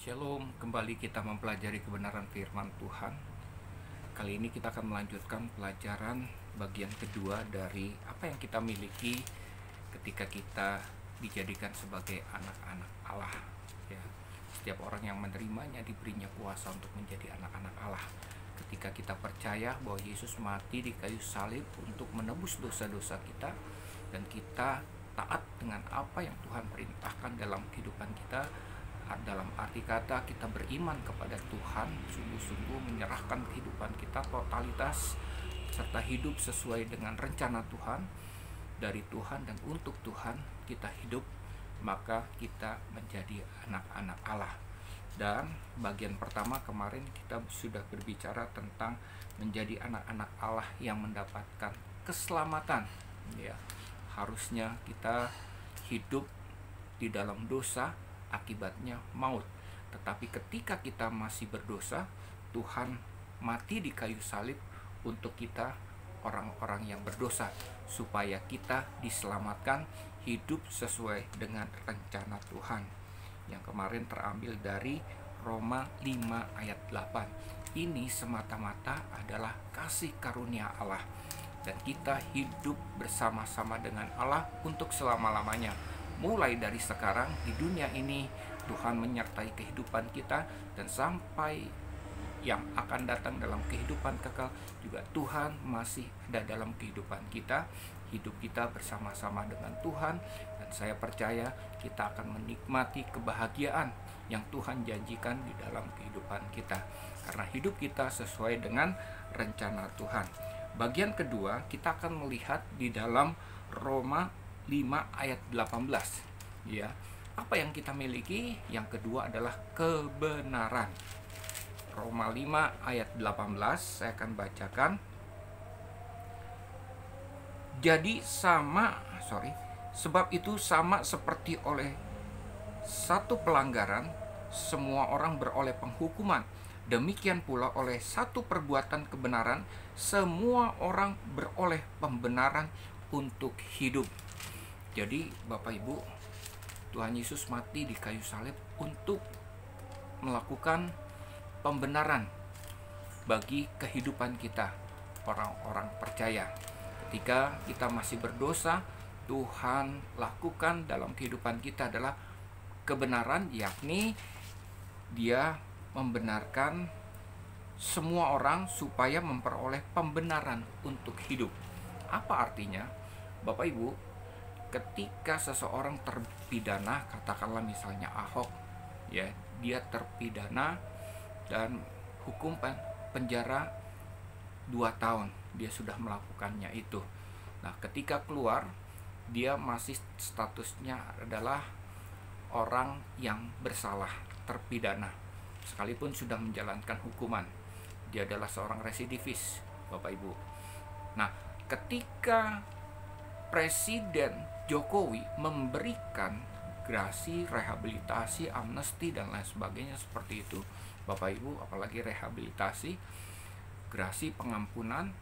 Shalom, kembali kita mempelajari kebenaran firman Tuhan. Kali ini kita akan melanjutkan pelajaran bagian kedua dari apa yang kita miliki ketika kita dijadikan sebagai anak-anak Allah. Ya, setiap orang yang menerimanya diberinya kuasa untuk menjadi anak-anak Allah. Ketika kita percaya bahwa Yesus mati di kayu salib untuk menebus dosa-dosa kita, dan kita taat dengan apa yang Tuhan perintahkan dalam kehidupan kita. Dalam arti kata kita beriman kepada Tuhan, sungguh-sungguh menyerahkan kehidupan kita totalitas, serta hidup sesuai dengan rencana Tuhan, dari Tuhan dan untuk Tuhan kita hidup, maka kita menjadi anak-anak Allah. Dan bagian pertama kemarin kita sudah berbicara tentang menjadi anak-anak Allah yang mendapatkan keselamatan. Ya, harusnya kita hidup di dalam dosa, akibatnya maut. Tetapi ketika kita masih berdosa, Tuhan mati di kayu salib untuk kita, orang-orang yang berdosa, supaya kita diselamatkan, hidup sesuai dengan rencana Tuhan. Yang kemarin terambil dari Roma 5 ayat 8. Ini semata-mata adalah kasih karunia Allah, dan kita hidup bersama-sama dengan Allah untuk selama-lamanya. Mulai dari sekarang di dunia ini, Tuhan menyertai kehidupan kita, dan sampai yang akan datang dalam kehidupan kekal juga Tuhan masih ada dalam kehidupan kita. Hidup kita bersama-sama dengan Tuhan, dan saya percaya kita akan menikmati kebahagiaan yang Tuhan janjikan di dalam kehidupan kita, karena hidup kita sesuai dengan rencana Tuhan. Bagian kedua kita akan melihat di dalam Roma 5 ayat 18. Ya, apa yang kita miliki? Yang kedua adalah kebenaran. Roma 5 ayat 18 saya akan bacakan. Sebab itu sama seperti oleh satu pelanggaran semua orang beroleh penghukuman, demikian pula oleh satu perbuatan kebenaran semua orang beroleh pembenaran untuk hidup. Jadi Bapak Ibu, Tuhan Yesus mati di kayu salib untuk melakukan pembenaran bagi kehidupan kita, orang-orang percaya. Ketika kita masih berdosa, Tuhan lakukan dalam kehidupan kita adalah kebenaran, yakni Dia membenarkan semua orang supaya memperoleh pembenaran untuk hidup. Apa artinya? Bapak Ibu, ketika seseorang terpidana, katakanlah misalnya Ahok, ya, dia terpidana dan hukum penjara 2 tahun, dia sudah melakukannya itu. Nah, ketika keluar, dia masih statusnya adalah orang yang bersalah, terpidana, sekalipun sudah menjalankan hukuman. Dia adalah seorang residivis, Bapak Ibu. Nah, ketika Presiden Jokowi memberikan grasi, rehabilitasi, amnesti, dan lain sebagainya seperti itu, Bapak Ibu, apalagi rehabilitasi, grasi, pengampunan,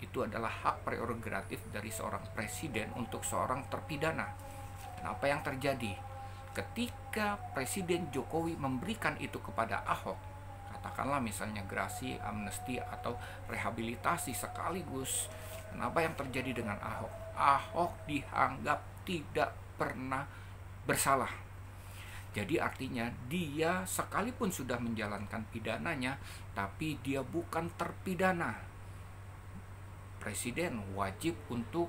itu adalah hak prerogatif dari seorang presiden untuk seorang terpidana. Dan apa yang terjadi? Ketika Presiden Jokowi memberikan itu kepada Ahok, katakanlah misalnya grasi, amnesti, atau rehabilitasi sekaligus, dan apa yang terjadi dengan Ahok? Ahok dianggap tidak pernah bersalah. Jadi artinya dia sekalipun sudah menjalankan pidananya, tapi dia bukan terpidana. Presiden wajib untuk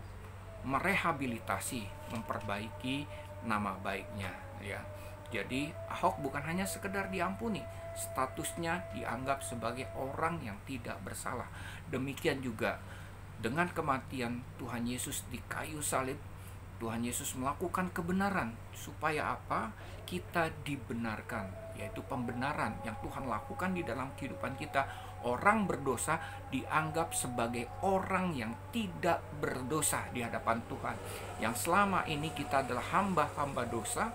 merehabilitasi, memperbaiki nama baiknya, ya. Jadi Ahok bukan hanya sekedar diampuni, statusnya dianggap sebagai orang yang tidak bersalah. Demikian juga dengan kematian Tuhan Yesus di kayu salib, Tuhan Yesus melakukan kebenaran. Supaya apa? Kita dibenarkan, yaitu pembenaran yang Tuhan lakukan di dalam kehidupan kita. Orang berdosa dianggap sebagai orang yang tidak berdosa di hadapan Tuhan, yang selama ini kita adalah hamba-hamba dosa,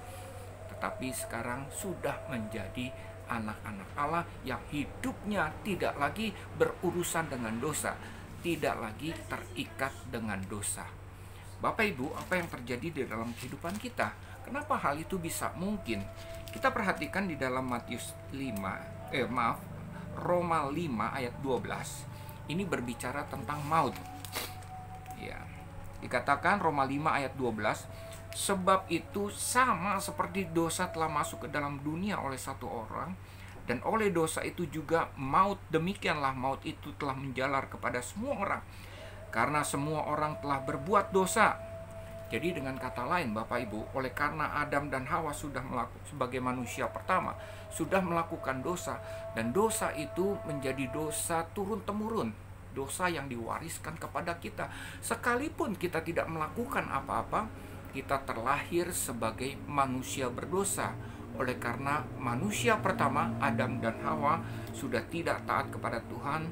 tetapi sekarang sudah menjadi anak-anak Allah yang hidupnya tidak lagi berurusan dengan dosa, tidak lagi terikat dengan dosa. Bapak Ibu, apa yang terjadi di dalam kehidupan kita? Kenapa hal itu bisa mungkin? Kita perhatikan di dalam Matius 5, Roma 5 ayat 12. Ini berbicara tentang maut. Ya. Dikatakan Roma 5 ayat 12, sebab itu sama seperti dosa telah masuk ke dalam dunia oleh satu orang, dan oleh dosa itu juga maut, demikianlah maut itu telah menjalar kepada semua orang, karena semua orang telah berbuat dosa. Jadi dengan kata lain Bapak Ibu, oleh karena Adam dan Hawa sudah melakukan sebagai manusia pertama, sudah melakukan dosa, dan dosa itu menjadi dosa turun-temurun, dosa yang diwariskan kepada kita. Sekalipun kita tidak melakukan apa-apa, kita terlahir sebagai manusia berdosa. Oleh karena manusia pertama, Adam dan Hawa, sudah tidak taat kepada Tuhan,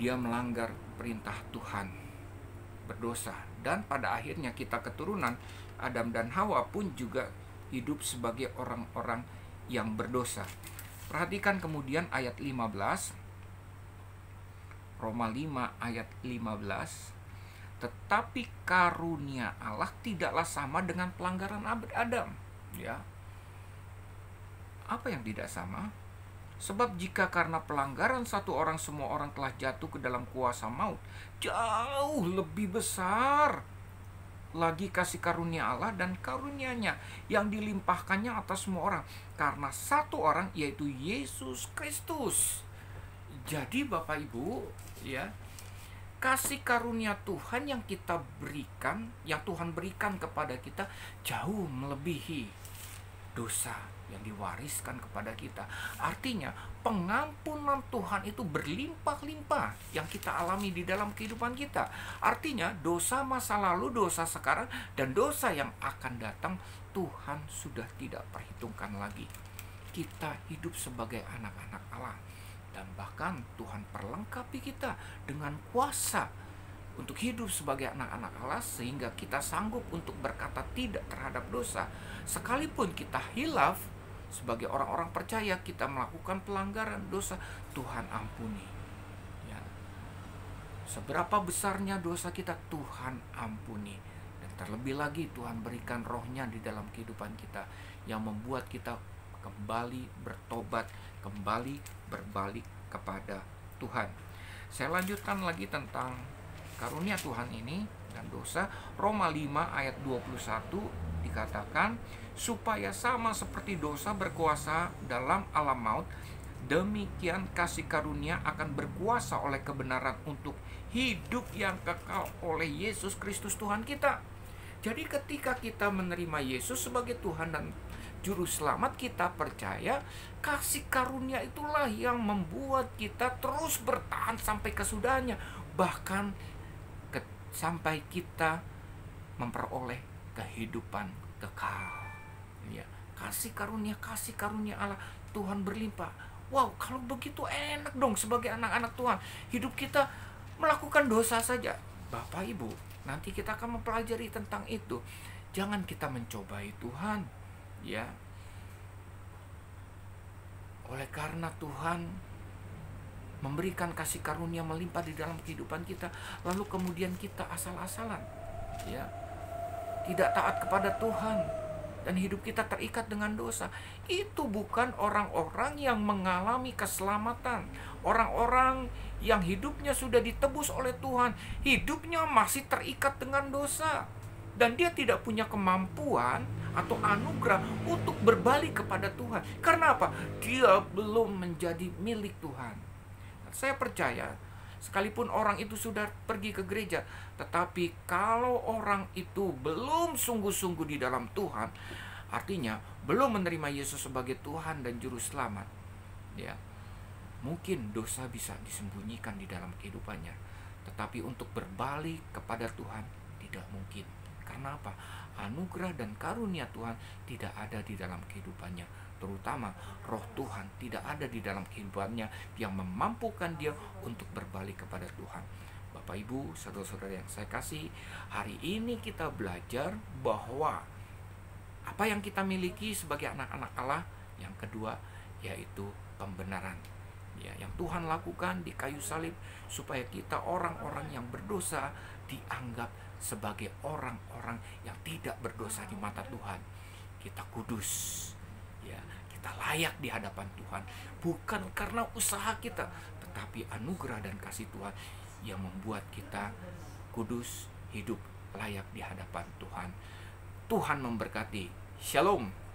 dia melanggar perintah Tuhan, berdosa. Dan pada akhirnya kita keturunan Adam dan Hawa pun juga hidup sebagai orang-orang yang berdosa. Perhatikan kemudian ayat 15, Roma 5 ayat 15. Tetapi karunia Allah tidaklah sama dengan pelanggaran Adam. Ya. Apa yang tidak sama? Sebab jika karena pelanggaran satu orang semua orang telah jatuh ke dalam kuasa maut, jauh lebih besar lagi kasih karunia Allah dan karunia-Nya yang dilimpahkannya atas semua orang karena satu orang, yaitu Yesus Kristus. Jadi Bapak Ibu, ya, kasih karunia Tuhan yang kita berikan, yang Tuhan berikan kepada kita, jauh melebihi dosa yang diwariskan kepada kita. Artinya pengampunan Tuhan itu berlimpah-limpah yang kita alami di dalam kehidupan kita. Artinya dosa masa lalu, dosa sekarang, dan dosa yang akan datang, Tuhan sudah tidak perhitungkan lagi. Kita hidup sebagai anak-anak Allah, dan bahkan Tuhan perlengkapi kita dengan kuasa untuk hidup sebagai anak-anak Allah, sehingga kita sanggup untuk berkata tidak terhadap dosa. Sekalipun kita hilaf, sebagai orang-orang percaya, kita melakukan pelanggaran dosa, Tuhan ampuni. Ya. Seberapa besarnya dosa kita, Tuhan ampuni. Dan terlebih lagi Tuhan berikan roh-Nya di dalam kehidupan kita, yang membuat kita kembali bertobat, kembali berbalik kepada Tuhan. Saya lanjutkan lagi tentang karunia Tuhan ini dan dosa. Roma 5 ayat 21 dikatakan, supaya sama seperti dosa berkuasa dalam alam maut, demikian kasih karunia akan berkuasa oleh kebenaran untuk hidup yang kekal oleh Yesus Kristus Tuhan kita. Jadi ketika kita menerima Yesus sebagai Tuhan dan Juru Selamat, kita percaya kasih karunia itulah yang membuat kita terus bertahan sampai kesudahannya, bahkan sampai kita memperoleh kehidupan kekal. Ya, kasih karunia Allah Tuhan berlimpah. Wow, kalau begitu enak dong sebagai anak-anak Tuhan. Hidup kita melakukan dosa saja. Bapak Ibu, nanti kita akan mempelajari tentang itu. Jangan kita mencobai Tuhan, ya. Oleh karena Tuhan memberikan kasih karunia melimpah di dalam kehidupan kita, lalu kemudian kita asal-asalan, ya, tidak taat kepada Tuhan, dan hidup kita terikat dengan dosa. Itu bukan orang-orang yang mengalami keselamatan. Orang-orang yang hidupnya sudah ditebus oleh Tuhan, hidupnya masih terikat dengan dosa, dan dia tidak punya kemampuan atau anugerah untuk berbalik kepada Tuhan. Karena apa? Dia belum menjadi milik Tuhan. Saya percaya, sekalipun orang itu sudah pergi ke gereja, tetapi kalau orang itu belum sungguh-sungguh di dalam Tuhan, artinya belum menerima Yesus sebagai Tuhan dan Juru Selamat, ya, mungkin dosa bisa disembunyikan di dalam kehidupannya, tetapi untuk berbalik kepada Tuhan tidak mungkin. Karena apa? Anugerah dan karunia Tuhan tidak ada di dalam kehidupannya. Terutama roh Tuhan tidak ada di dalam kehidupannya yang memampukan dia untuk berbalik kepada Tuhan. Bapak Ibu, saudara-saudara yang saya kasih, hari ini kita belajar bahwa apa yang kita miliki sebagai anak-anak Allah, yang kedua yaitu pembenaran, ya, yang Tuhan lakukan di kayu salib supaya kita orang-orang yang berdosa dianggap sebagai orang-orang yang tidak berdosa di mata Tuhan. kita kudus, ya, kita layak di hadapan Tuhan, bukan karena usaha kita, tetapi anugerah dan kasih Tuhan yang membuat kita kudus, hidup layak di hadapan Tuhan. Tuhan memberkati. Shalom.